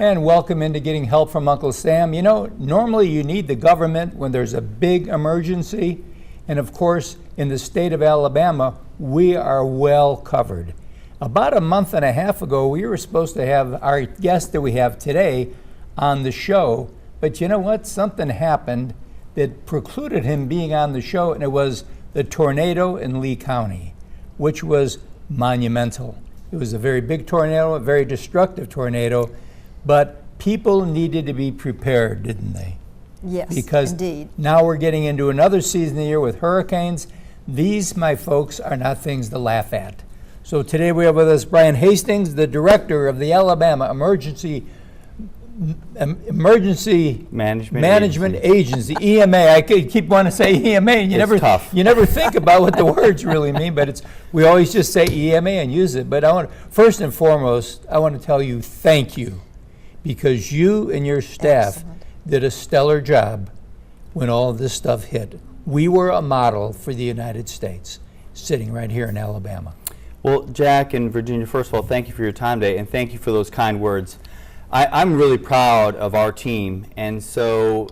And welcome into Getting Help from Uncle Sam. You know, normally you need the government when there's a big emergency. And of course, in the state of Alabama, we are well covered. About a month and a half ago, we were supposed to have our guest that we have today on the show. But you know what? Something happened that precluded him being on the show, and it was the tornado in Lee County, which was monumental. It was a very big tornado, a very destructive tornado, but people needed to be prepared, didn't they? Yes, because indeed. Now we're getting into another season of the year with hurricanes. These, my folks, are not things to laugh at. So today we have with us Brian Hastings, the director of the Alabama Emergency Management Agency, EMA. I keep wanting to say EMA, and you never think about what the words really mean, but we always just say EMA and use it. But first and foremost, I want to tell you thank you, because you and your staff did a stellar job when all of this stuff hit. We were a model for the United States, sitting right here in Alabama. Well, Jack and Virginia, first of all, thank you for your time today, and thank you for those kind words. I'm really proud of our team, and so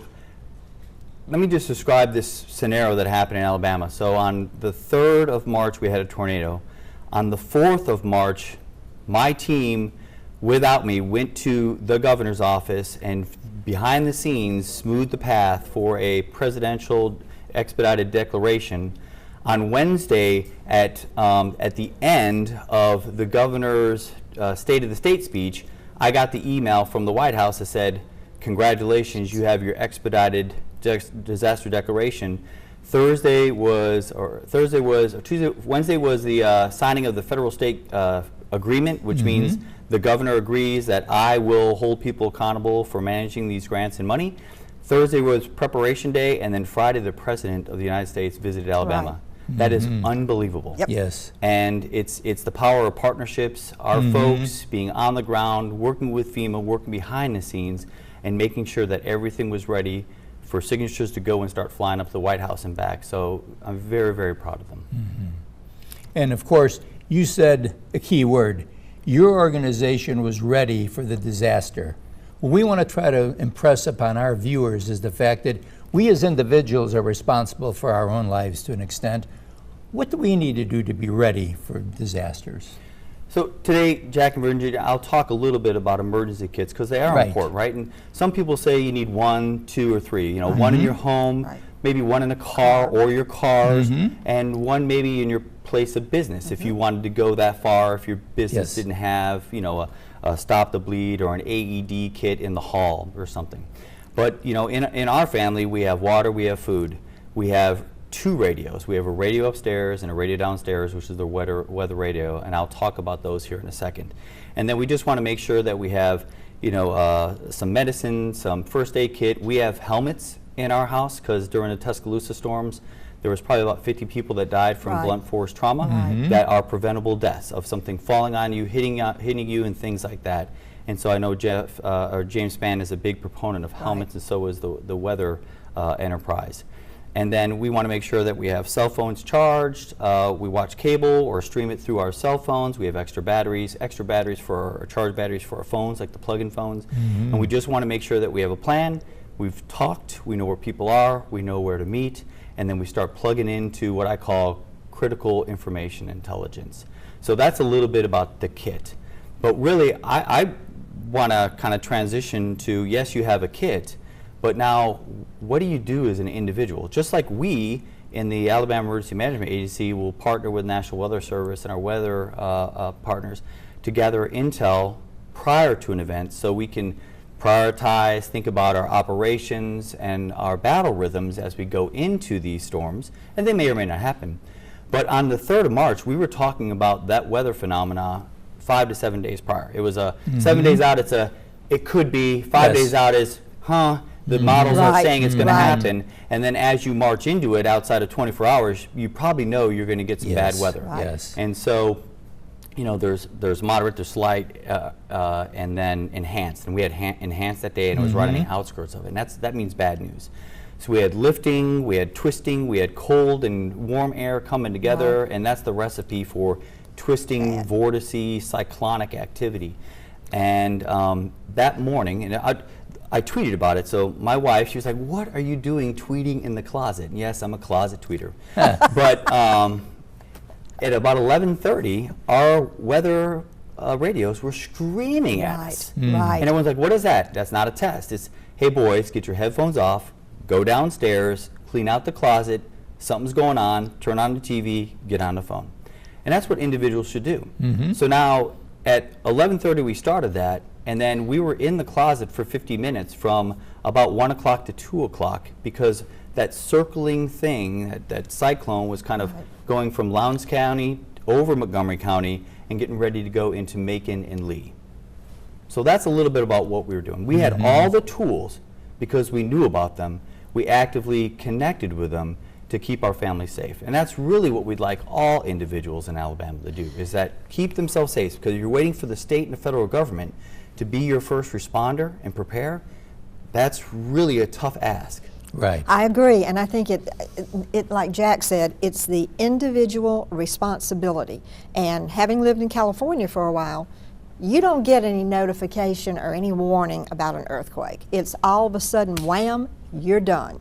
let me just describe this scenario that happened in Alabama. So on the 3rd of March, we had a tornado. On the 4th of March, my team, without me, went to the governor's office and behind the scenes smoothed the path for a presidential expedited declaration. On Wednesday, at the end of the governor's State of the State speech, I got the email from the White House that said, congratulations, you have your expedited disaster declaration. Wednesday was the signing of the federal state agreement, which means the governor agrees that I will hold people accountable for managing these grants and money. Thursday was preparation day, and then Friday the President of the United States visited Alabama. Right. That is unbelievable. Yep. Yes. And it's the power of partnerships, our folks being on the ground, working with FEMA, working behind the scenes, and making sure that everything was ready for signatures to go and start flying up to the White House and back. So I'm very, very proud of them. And of course, you said a key word. Your organization was ready for the disaster. What we want to try to impress upon our viewers is the fact that we as individuals are responsible for our own lives to an extent. What do we need to do to be ready for disasters? So today, Jack and Virginia, I'll talk a little bit about emergency kits because they are important, right? And some people say you need 1, 2, or 3. You know, one in your home, maybe one in the car or your cars, and one maybe in your place of business if you wanted to go that far, if your business didn't have, you know, a stop the bleed or an AED kit in the hall or something. But you know, in our family, we have water, we have food, we have 2 radios. We have a radio upstairs and a radio downstairs, which is the weather radio, and I'll talk about those here in a second. And then we just want to make sure that we have, you know, some medicine, some first aid kit. We have helmets in our house because during the Tuscaloosa storms, there was probably about 50 people that died from blunt force trauma that are preventable deaths of something falling on you, hitting you, and things like that. And so I know James Spann is a big proponent of helmets, and so is the weather enterprise. And then we want to make sure that we have cell phones charged. We watch cable or stream it through our cell phones. We have extra batteries for charged batteries for our phones, like the plug-in phones. And we just want to make sure that we have a plan. We've talked, we know where people are, we know where to meet, and then we start plugging into what I call critical information intelligence. So that's a little bit about the kit. But really, I want to kind of transition to, yes, you have a kit, but now what do you do as an individual? Just like we in the Alabama Emergency Management Agency will partner with National Weather Service and our weather partners to gather intel prior to an event so we can prioritize, think about our operations and our battle rhythms as we go into these storms, and they may or may not happen. But on the 3rd of March, we were talking about that weather phenomena 5 to 7 days prior. It was a 7 days out, it could be, 5 days out is, the models are saying it's going to happen, and then as you march into it outside of 24 hours, you probably know you're going to get some bad weather. And so, you know, there's moderate, there's slight, and then enhanced. And we had enhanced that day, and it was right on the outskirts of it. And that means bad news. So we had lifting, we had twisting, we had cold and warm air coming together, and that's the recipe for twisting, vortice, cyclonic activity. And that morning, and I tweeted about it, so my wife, she was like, what are you doing tweeting in the closet? And yes, I'm a closet tweeter. But at about 11:30, our weather radios were screaming at us. Right. And everyone's like, what is that? That's not a test. It's, hey boys, get your headphones off, go downstairs, clean out the closet, something's going on, turn on the TV, get on the phone. And that's what individuals should do. So now at 11:30 we started that, and then we were in the closet for 50 minutes from about 1 o'clock to 2 o'clock because that circling thing, that cyclone was kind of going from Lowndes County over Montgomery County and getting ready to go into Macon and Lee. So that's a little bit about what we were doing. We had all the tools because we knew about them. We actively connected with them to keep our families safe. And that's really what we'd like all individuals in Alabama to do, is that keep themselves safe, because you're waiting for the state and the federal government to be your first responder and prepare. That's really a tough ask. Right. I agree, and I think it like Jack said, it's the individual responsibility. And having lived in California for a while, you don't get any notification or any warning about an earthquake. It's all of a sudden, wham, you're done.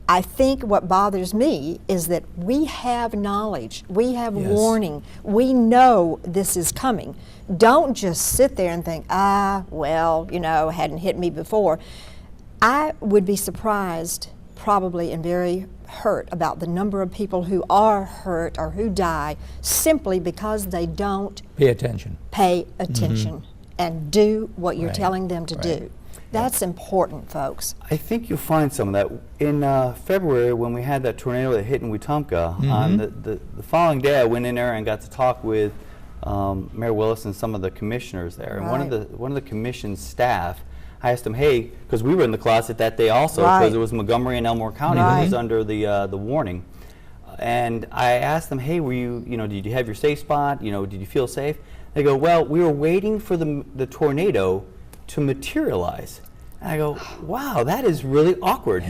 I think what bothers me is that we have knowledge, we have warning, we know this is coming. Don't just sit there and think, well, you know, hadn't hit me before. I would be surprised, probably, and very hurt about the number of people who are hurt or who die simply because they don't pay attention and do what you're telling them to do. That's important, folks. I think you'll find some of that. In February, when we had that tornado that hit in Wetumpka, on the following day I went in there and got to talk with Mayor Willis and some of the commissioners there. And one of the commission's staff, I asked him, hey, because we were in the closet that day also, because it was Montgomery and Elmore County that was under the warning. And I asked them, hey, were you, did you have your safe spot? Did you feel safe? They go, well, we were waiting for the tornado to materialize. And I go, wow, that is really awkward,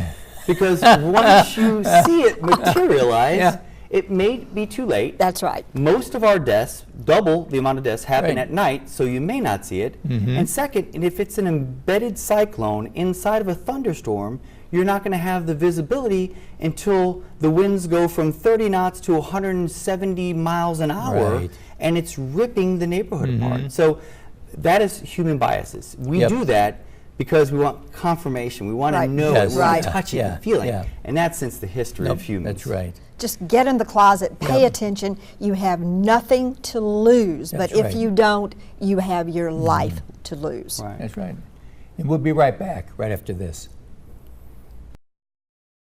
because once you see it materialize, it may be too late. That's right. Most of our deaths, double the amount of deaths, happen at night, so you may not see it. And second, and if it's an embedded cyclone inside of a thunderstorm, you're not going to have the visibility until the winds go from 30 knots to 170 miles an hour, and it's ripping the neighborhood apart. So that is human biases. We do that because we want confirmation. We want to know it. We want to touch it and feel it. And that's since the history of humans. That's right. Just get in the closet, pay attention. You have nothing to lose. But if you don't, you have your life to lose. That's right. And we'll be right back right after this.